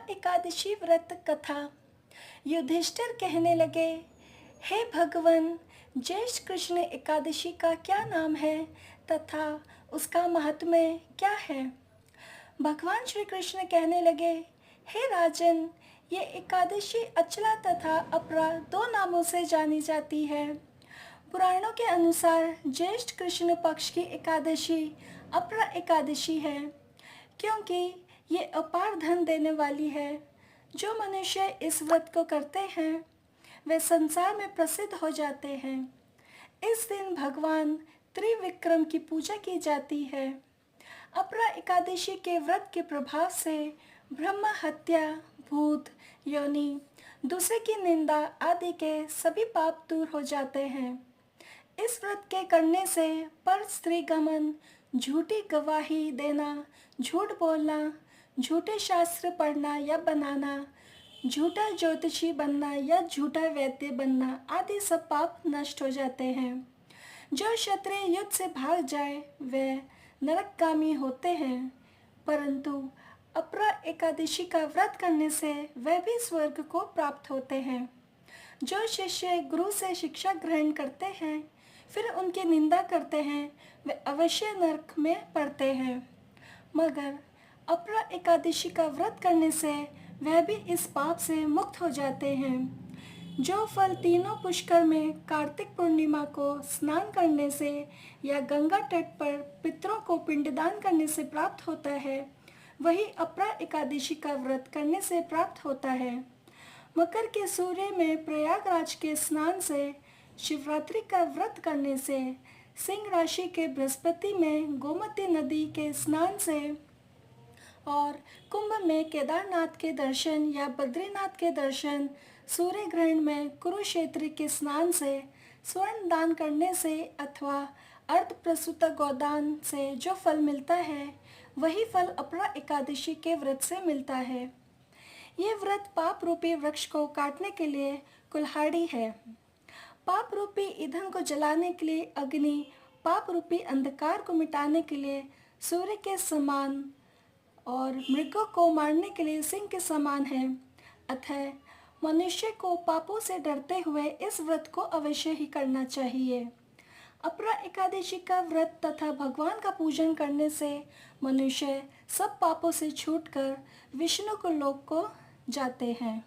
एकादशी व्रत कथा। युधिष्ठिर कहने लगे, हे भगवान, ज्येष्ठ कृष्ण एकादशी का क्या नाम है तथा उसका महात्म्य क्या है। भगवान श्री कृष्ण कहने लगे, हे राजन, ये एकादशी अचला तथा अपरा दो नामों से जानी जाती है। पुराणों के अनुसार ज्येष्ठ कृष्ण पक्ष की एकादशी अपरा एकादशी है, क्योंकि ये अपार धन देने वाली है। जो मनुष्य इस व्रत को करते हैं वे संसार में प्रसिद्ध हो जाते हैं। इस दिन भगवान त्रिविक्रम की पूजा की जाती है। अपरा एकादशी के व्रत के प्रभाव से ब्रह्म हत्या, भूत योनि, दूसरे की निंदा आदि के सभी पाप दूर हो जाते हैं। इस व्रत के करने से पर स्त्री गमन, झूठी गवाही देना, झूठ बोलना, झूठे शास्त्र पढ़ना या बनाना, झूठा ज्योतिषी बनना या झूठा वैद्य बनना आदि सब पाप नष्ट हो जाते हैं। जो क्षत्रिय युद्ध से भाग जाए वे नरकगामी होते हैं, परंतु अपरा एकादशी का व्रत करने से वे भी स्वर्ग को प्राप्त होते हैं। जो शिष्य गुरु से शिक्षा ग्रहण करते हैं फिर उनकी निंदा करते हैं वे अवश्य नरक में पड़ते हैं, मगर अपरा एकादशी का व्रत करने से वह भी इस पाप से मुक्त हो जाते हैं। जो फल तीनों पुष्कर में कार्तिक पूर्णिमा को स्नान करने से या गंगा तट पर पितरों को पिंडदान करने से प्राप्त होता है, वही अपरा एकादशी का व्रत करने से प्राप्त होता है। मकर के सूर्य में प्रयागराज के स्नान से, शिवरात्रि का व्रत करने से, सिंह राशि के बृहस्पति में गोमती नदी के स्नान से और कुंभ में केदारनाथ के दर्शन या बद्रीनाथ के दर्शन, सूर्य ग्रहण में कुरुक्षेत्र के स्नान से, स्वर्ण दान करने से अथवा अर्ध प्रसूत गोदान से जो फल मिलता है वही फल अपरा एकादशी के व्रत से मिलता है। ये व्रत पाप रूपी वृक्ष को काटने के लिए कुल्हाड़ी है। पाप रूपी ईंधन को जलाने के लिए अग्नि, पाप रूपी अंधकार को मिटाने के लिए सूर्य के समान और मृगों को मारने के लिए सिंह के समान है। अतः मनुष्य को पापों से डरते हुए इस व्रत को अवश्य ही करना चाहिए। अपरा एकादशी का व्रत तथा भगवान का पूजन करने से मनुष्य सब पापों से छूटकर विष्णु को लोक को जाते हैं।